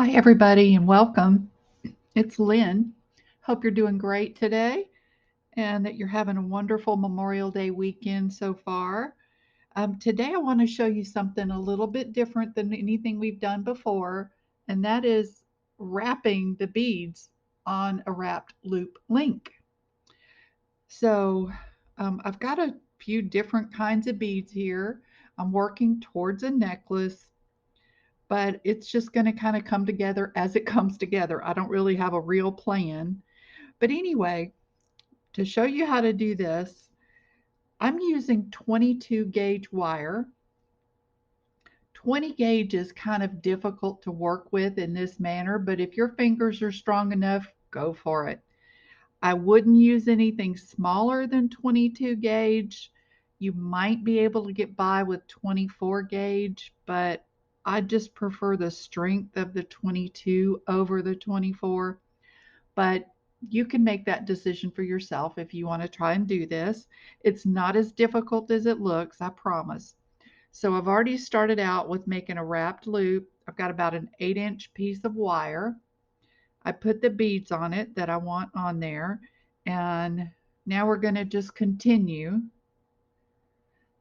Hi, everybody, and welcome. It's Lynn. Hope you're doing great today and that you're having a wonderful Memorial Day weekend so far. Today, I want to show you something a little bit different than anything we've done before, and that is wrapping the beads on a wrapped loop link. So, I've got a few different kinds of beads here. I'm working towards a necklace, but it's just going to kind of come together as it comes together. I don't really have a real plan. But anyway, to show you how to do this, I'm using 22 gauge wire. 20 gauge is kind of difficult to work with in this manner, but if your fingers are strong enough, go for it. I wouldn't use anything smaller than 22 gauge. You might be able to get by with 24 gauge, but I just prefer the strength of the 22 over the 24. But you can make that decision for yourself if you want to try and do this. It's not as difficult as it looks, I promise. So I've already started out with making a wrapped loop. I've got about an 8-inch piece of wire. I put the beads on it that I want on there. And now we're going to just continue.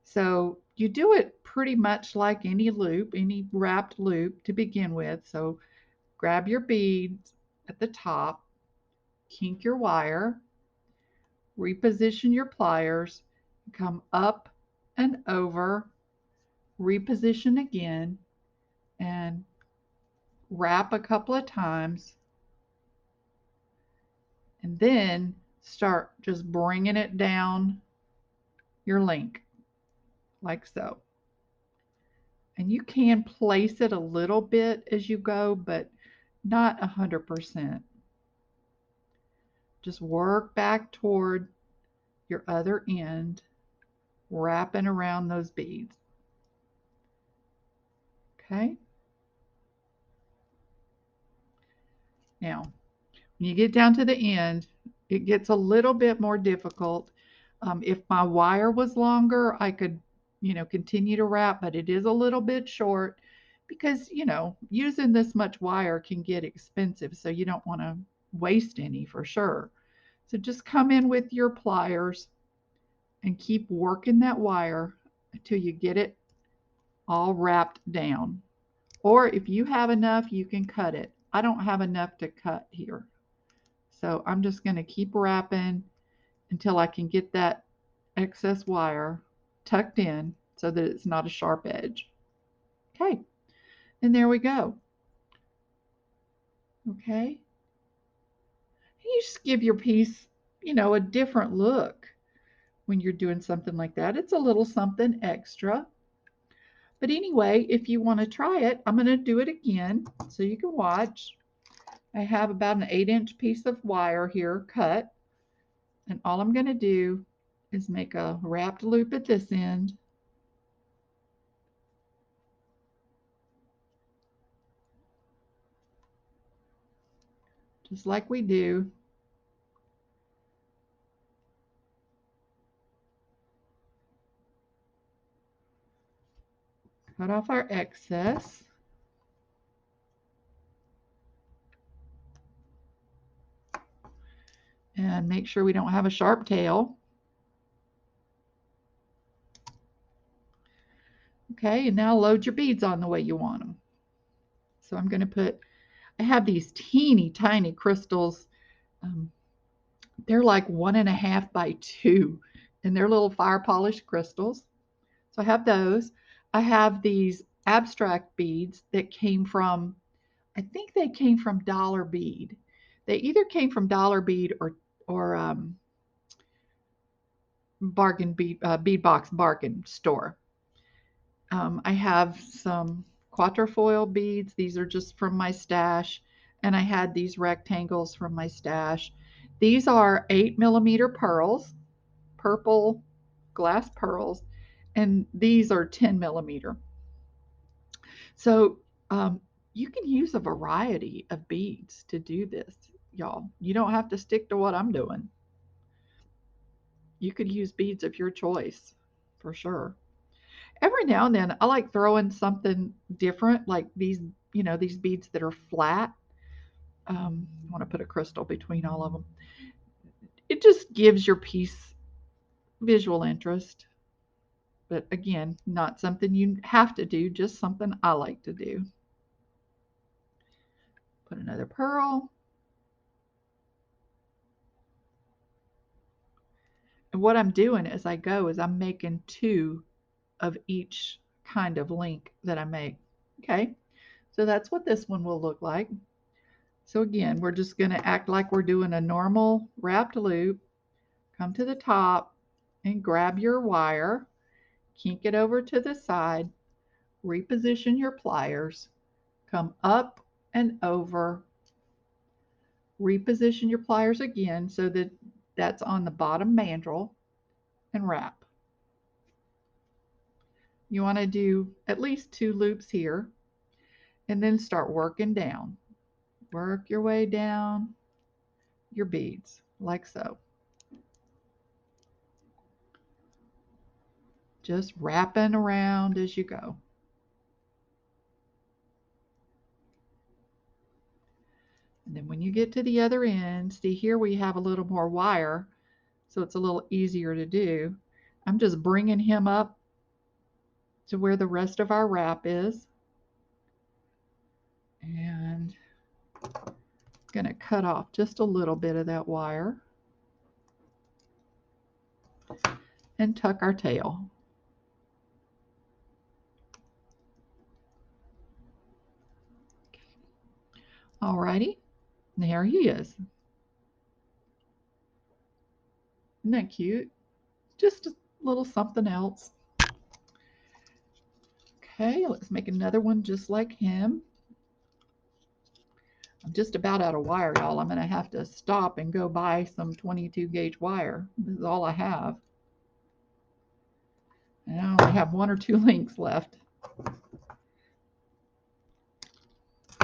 So you do it pretty much like any loop, any wrapped loop to begin with. So grab your beads at the top, kink your wire, reposition your pliers, come up and over, reposition again, and wrap a couple of times, and then start just bringing it down your link like so. And you can place it a little bit as you go, but not 100%. Just work back toward your other end, wrapping around those beads. Okay? Now, when you get down to the end, it gets a little bit more difficult. If my wire was longer, I could, continue to wrap, but it is a little bit short because, using this much wire can get expensive. So you don't want to waste any for sure. So just come in with your pliers and keep working that wire until you get it all wrapped down. Or if you have enough, you can cut it. I don't have enough to cut here. So I'm just going to keep wrapping until I can get that excess wire tucked in so that it's not a sharp edge. Okay, and there we go. Okay, you just give your piece, a different look when you're doing something like that. It's a little something extra. But anyway, if you want to try it, I'm going to do it again so you can watch. I have about an 8-inch piece of wire here cut, and all I'm going to do is make a wrapped loop at this end, just like we do. Cut off our excess. And make sure we don't have a sharp tail. Okay, and now load your beads on the way you want them. So I'm going to I have these teeny tiny crystals. Um, they're like 1.5 by 2, and they're little fire polished crystals. So I have those. I have these abstract beads that came from, I think they came from Dollar Bead. They either came from Dollar Bead or Bargain Bead Bead Box Bargain store. I have some quatrefoil beads. These are just from my stash. And I had these rectangles from my stash. These are 8 millimeter pearls, purple glass pearls, and these are 10 millimeter. So you can use a variety of beads to do this, y'all. You don't have to stick to what I'm doing. You could use beads of your choice for sure. Every now and then I like throwing something different like these these beads that are flat. I want to put a crystal between all of them. It just gives your piece visual interest. But again, not something you have to do, just something I like to do. Put another pearl. And what I'm doing as I go is I'm making two of each kind of link that I make. Okay, so that's what this one will look like. So again, we're just going to act like we're doing a normal wrapped loop. Come to the top and grab your wire, kink it over to the side, reposition your pliers, come up and over, reposition your pliers again so that that's on the bottom mandrel, and wrap. You want to do at least 2 loops here and then start working down. Work your way down your beads like so. Just wrapping around as you go. And then when you get to the other end, see here we have a little more wire, so it's a little easier to do. I'm just bringing him up to where the rest of our wrap is. And going to cut off just a little bit of that wire and tuck our tail. Alrighty, there he is. Isn't that cute? Just a little something else. Okay, let's make another one just like him. I'm just about out of wire, y'all. I'm going to have to stop and go buy some 22 gauge wire. This is all I have. And I only have 1 or 2 links left.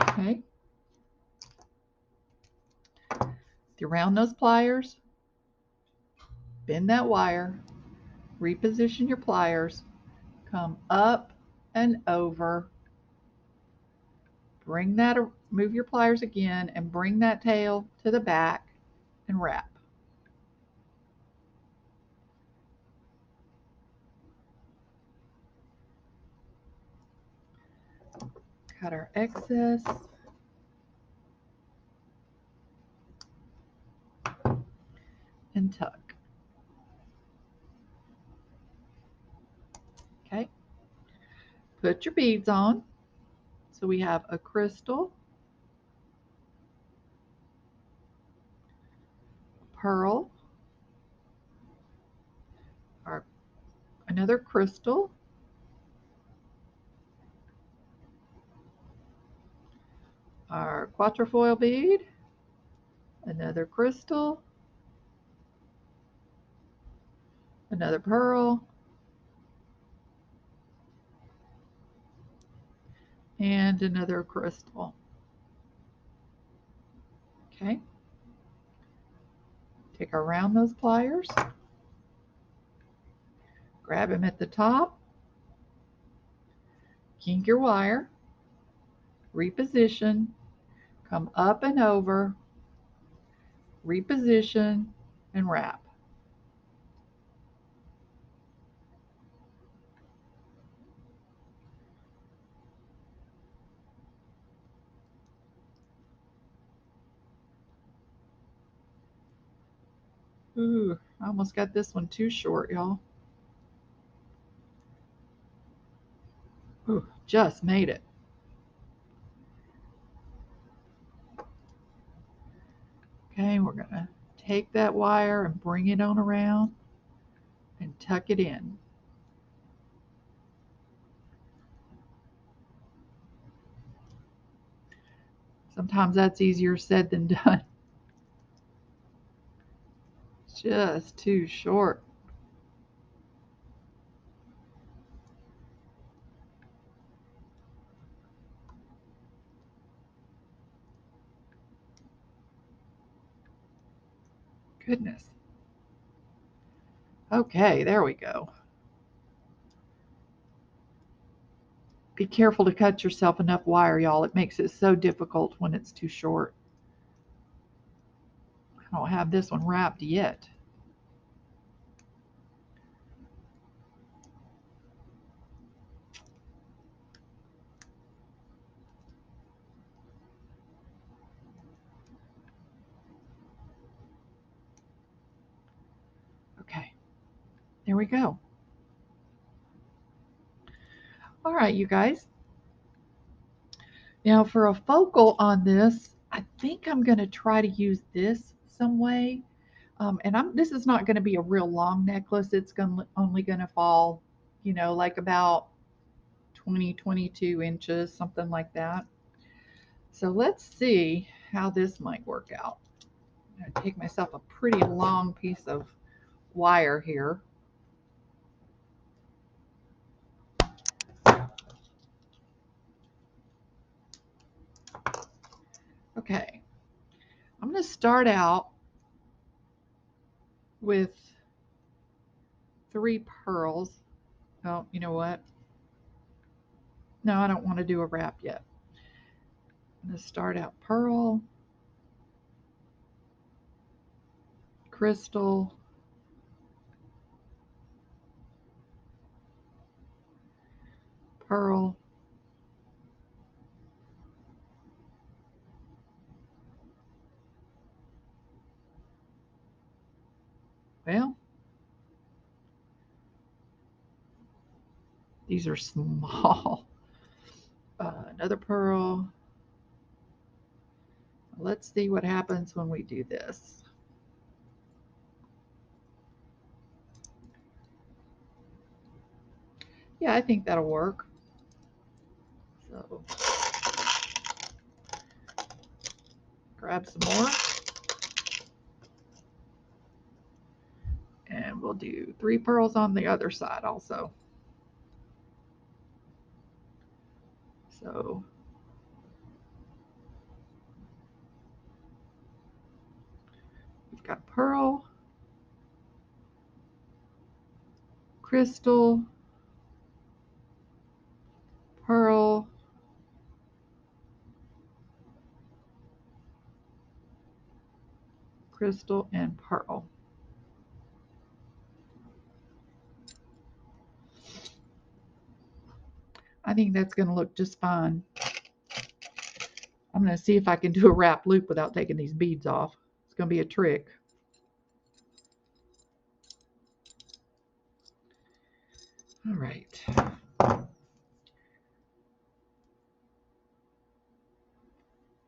Okay. Around those pliers, bend that wire, reposition your pliers, come up and over, bring that, move your pliers again and bring that tail to the back and wrap. Cut our excess. And tuck. Okay. Put your beads on. So we have a crystal, pearl, our another crystal, our quatrefoil bead, another crystal, another pearl, and another crystal. Okay. Take our round nose pliers, grab him at the top, kink your wire, reposition, come up and over, reposition, and wrap. Ooh, I almost got this one too short, y'all. Ooh, just made it. Okay, we're going to take that wire and bring it on around and tuck it in. Sometimes that's easier said than done. Just too short. Goodness. Okay, there we go. Be careful to cut yourself enough wire, y'all. It makes it so difficult when it's too short. I don't have this one wrapped yet. Okay, there we go. All right, you guys. Now for a focal on this, I think I'm going to try to use this some way. This is not going to be a real long necklace. It's only going to fall, like about 20, 22 inches, something like that. So let's see how this might work out. I'm going to take myself a pretty long piece of wire here. Okay, I'm going to start out with 3 pearls. Oh, you know what? No, I don't want to do a wrap yet. I'm going to start out pearl, crystal, pearl, well, these are small. Another pearl. Let's see what happens when we do this. Yeah, I think that'll work. So grab some more. And we'll do 3 pearls on the other side also. So we've got pearl, crystal, pearl, crystal, and pearl. I think that's going to look just fine. I'm going to see if I can do a wrap loop without taking these beads off. It's going to be a trick. All right.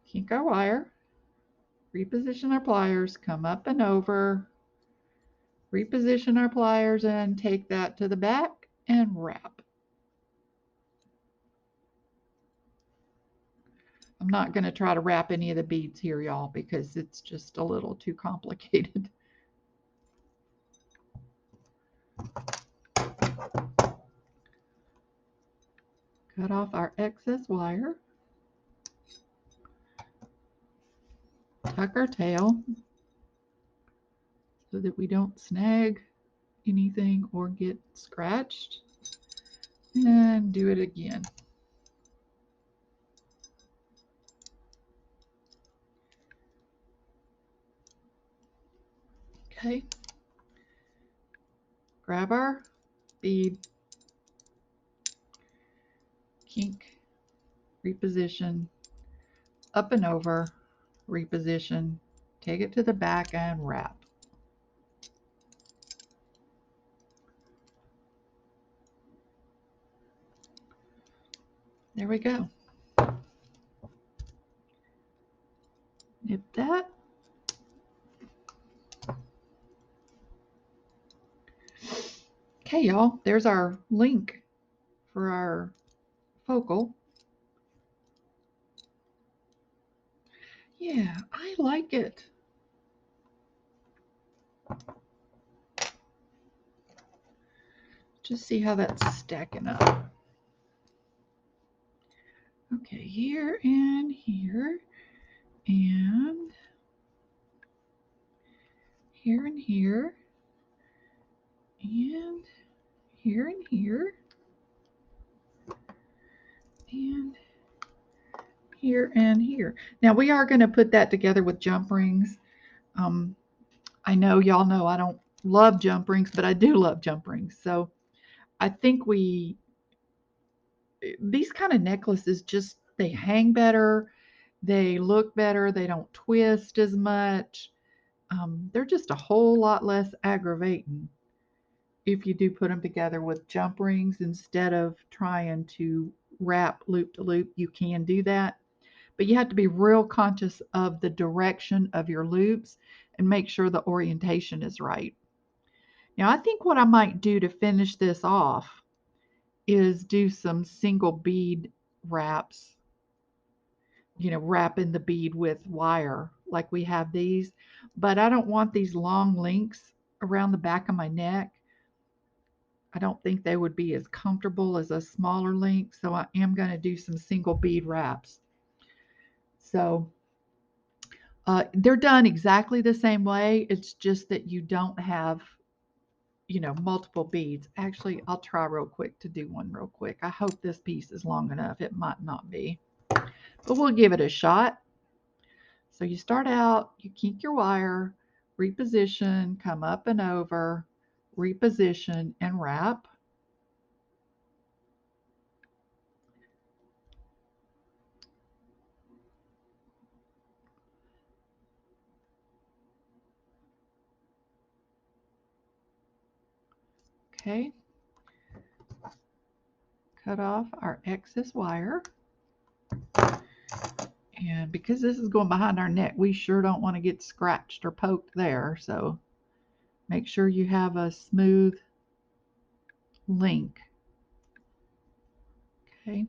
Kink our wire, reposition our pliers, come up and over, reposition our pliers and take that to the back and wrap. I'm not going to try to wrap any of the beads here, y'all, because it's just a little too complicated. Cut off our excess wire. Tuck our tail so that we don't snag anything or get scratched. And do it again. Okay. Grab our bead, kink, reposition, up and over, reposition, take it to the back and wrap. There we go. Nip that. Okay, y'all, there's our link for our focal. Yeah, I like it. Just see how that's stacking up. Okay, here and here and here and here and here and here. And here and here. Now we are going to put that together with jump rings. Um, I know y'all know I don't love jump rings, but I do love jump rings. So I think these kind of necklaces just, they hang better, they look better, they don't twist as much. They're just a whole lot less aggravating if you do put them together with jump rings instead of trying to wrap loop to loop. You can do that, but you have to be real conscious of the direction of your loops and make sure the orientation is right. Now, I think what I might do to finish this off is do some single bead wraps, wrapping the bead with wire like we have these, but I don't want these long links around the back of my neck. I don't think they would be as comfortable as a smaller link, so I am going to do some single bead wraps. So they're done exactly the same way. It's just that you don't have, multiple beads. Actually, I'll try real quick to do one real quick. I hope this piece is long enough. It might not be, but we'll give it a shot. So you start out, you kink your wire, reposition, come up and over, reposition, and wrap. Okay, cut off our excess wire. And because this is going behind our neck, we sure don't want to get scratched or poked there. So make sure you have a smooth link. Okay.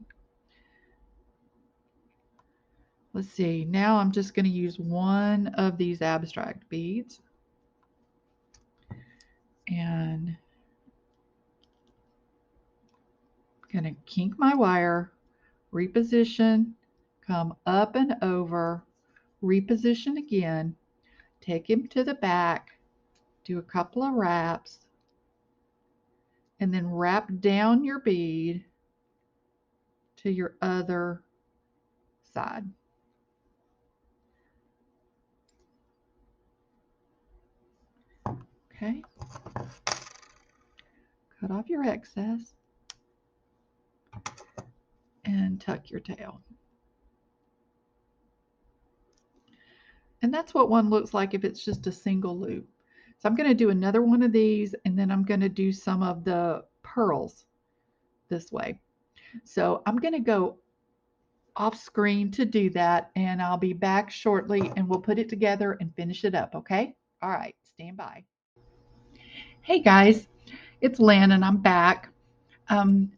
Let's see. Now I'm just going to use one of these abstract beads. And I'm going to kink my wire, reposition, come up and over, reposition again, take him to the back, do a couple of wraps, and then wrap down your bead to your other side. Okay, cut off your excess and tuck your tail. And that's what one looks like if it's just a single loop. So I'm going to do another one of these, and then I'm going to do some of the pearls this way. So I'm going to go off screen to do that, and I'll be back shortly and we'll put it together and finish it up, okay? All right, stand by. Hey guys, it's Lynn and I'm back. Um,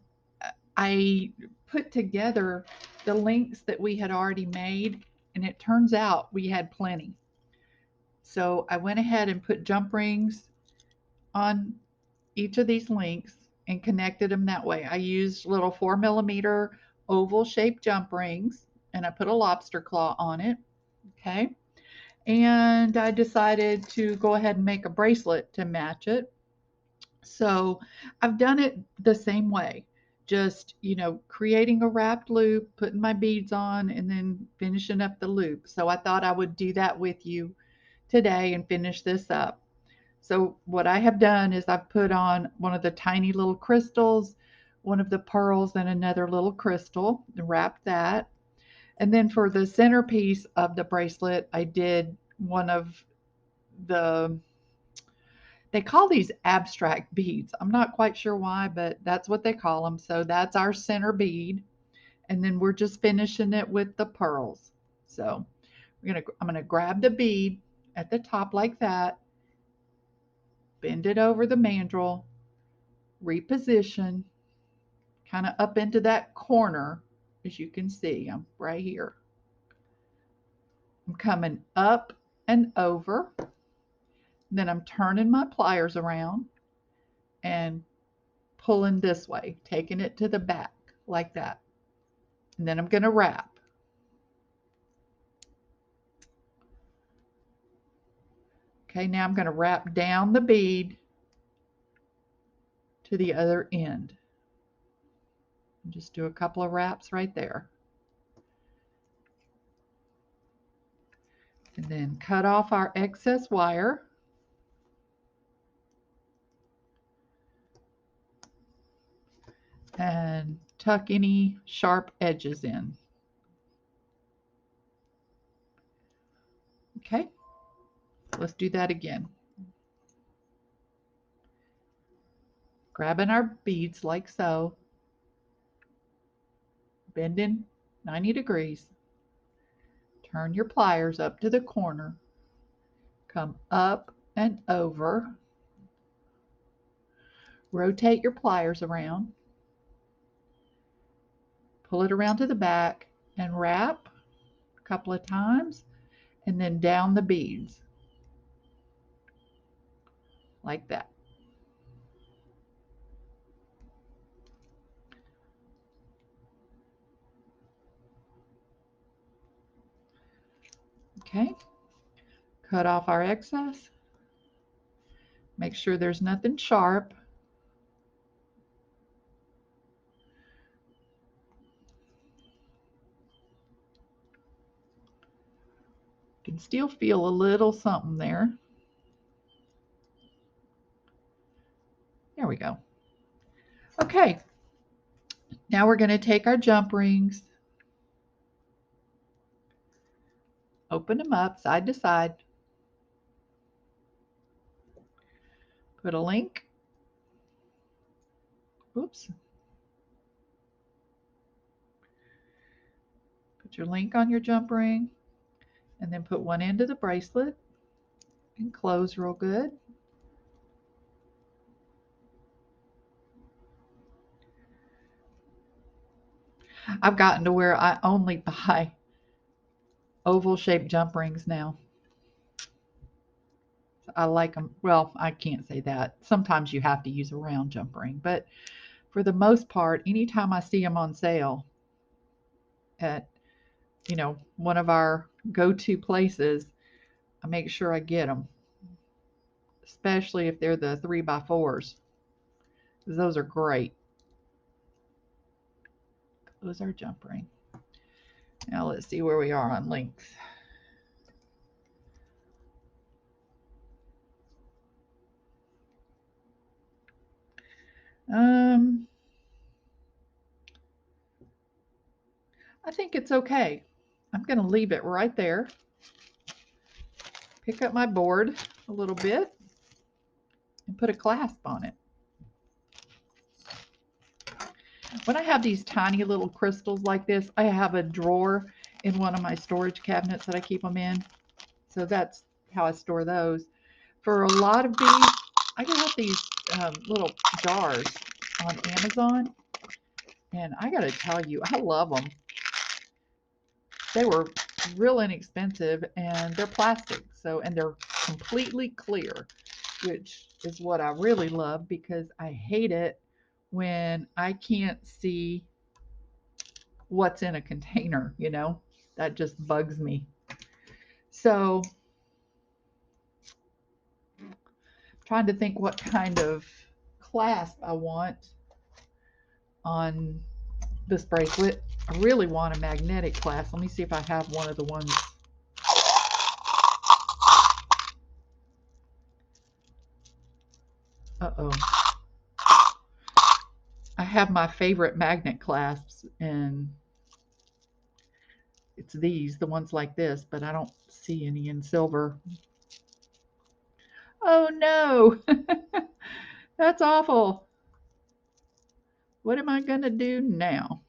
I put together the links that we had already made, and it turns out we had plenty. So I went ahead and put jump rings on each of these links and connected them that way. I used little 4 millimeter oval shaped jump rings, and I put a lobster claw on it. Okay. And I decided to go ahead and make a bracelet to match it. So I've done it the same way, just, creating a wrapped loop, putting my beads on, and then finishing up the loop. So I thought I would do that with you today and finish this up. So what I have done is I've put on one of the tiny little crystals, one of the pearls, and another little crystal, and wrapped that. And then for the centerpiece of the bracelet, I did one of the, they call these abstract beads. I'm not quite sure why, but that's what they call them. So that's our center bead. And then we're just finishing it with the pearls. So I'm gonna grab the bead at the top like that, bend it over the mandrel, reposition, kind of up into that corner. As you can see, I'm right here. I'm coming up and over. Then I'm turning my pliers around and pulling this way, taking it to the back like that. And then I'm going to wrap. Okay, now I'm going to wrap down the bead to the other end. Just do a couple of wraps right there. And then cut off our excess wire. And tuck any sharp edges in. Okay, let's do that again. Grabbing our beads like so, bending 90 degrees, turn your pliers up to the corner, come up and over, rotate your pliers around, pull it around to the back and wrap a couple of times, and then down the beads like that. Okay, cut off our excess. Make sure there's nothing sharp. You can still feel a little something there. There we go. Okay, now we're going to take our jump rings, open them up side to side, put a link. Oops. Put your link on your jump ring, and then put one end of the bracelet and close real good. I've gotten to where I only buy oval shaped jump rings now. I like them. Well, I can't say that. Sometimes you have to use a round jump ring, but for the most part, anytime I see them on sale at, one of our go-to places, I make sure I get them, especially if they're the 3x4s. Those are great. Close our jump ring. Now let's see where we are on length. I think it's okay. I'm going to leave it right there. Pick up my board a little bit and put a clasp on it. When I have these tiny little crystals like this, I have a drawer in one of my storage cabinets that I keep them in. So that's how I store those. For a lot of these, I got these little jars on Amazon. And I got to tell you, I love them. They were real inexpensive and they're plastic. And they're completely clear, which is what I really love because I hate it when I can't see what's in a container, that just bugs me. So, trying to think what kind of clasp I want on this bracelet. I really want a magnetic clasp. Let me see if I have one of the ones. Uh-oh. I have my favorite magnet clasps, and it's these, the ones like this, but I don't see any in silver. Oh no, that's awful. What am I going to do now?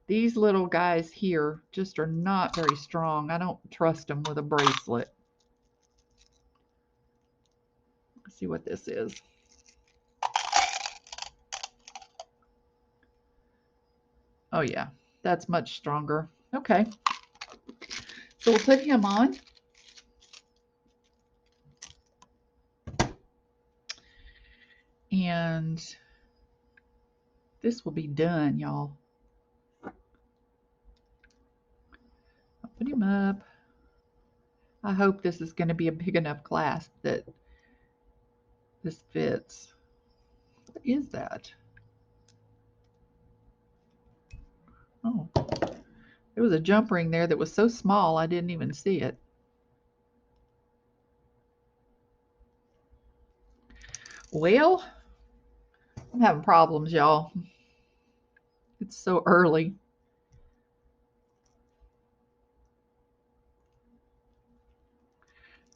These little guys here just are not very strong. I don't trust them with a bracelet. Let's see what this is. Oh yeah, that's much stronger. Okay, so we'll put him on. And this will be done, y'all. Open him up. I hope this is going to be a big enough clasp that this fits. What is that? Oh, there was a jump ring there that was so small I didn't even see it. Well, I'm having problems, y'all. It's so early.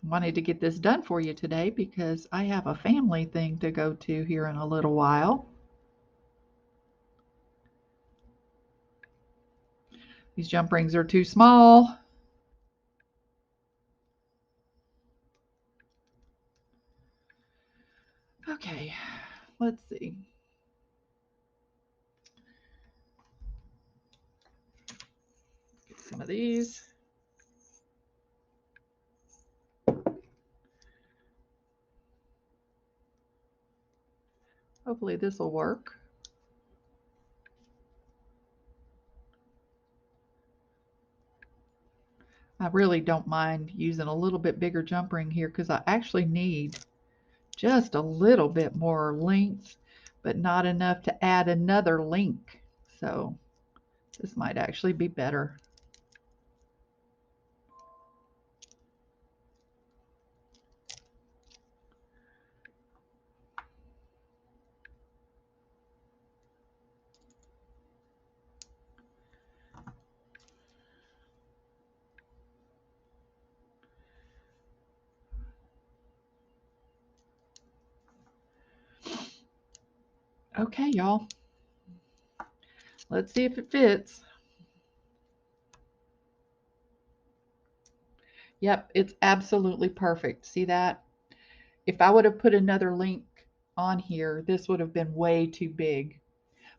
I wanted to get this done for you today because I have a family thing to go to here in a little while. These jump rings are too small. Okay, let's see. Get some of these. Hopefully this will work. I really don't mind using a little bit bigger jump ring here because I actually need just a little bit more length, but not enough to add another link. So this might actually be better. Okay, y'all. Let's see if it fits. Yep, it's absolutely perfect. See that? If I would have put another link on here, this would have been way too big.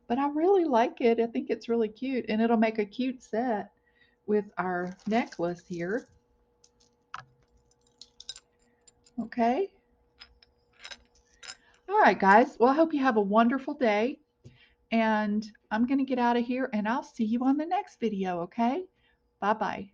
But I really like it. I think it's really cute, and it'll make a cute set with our necklace here. Okay. All right, guys. Well, I hope you have a wonderful day. And I'm going to get out of here, and I'll see you on the next video, okay? Bye-bye.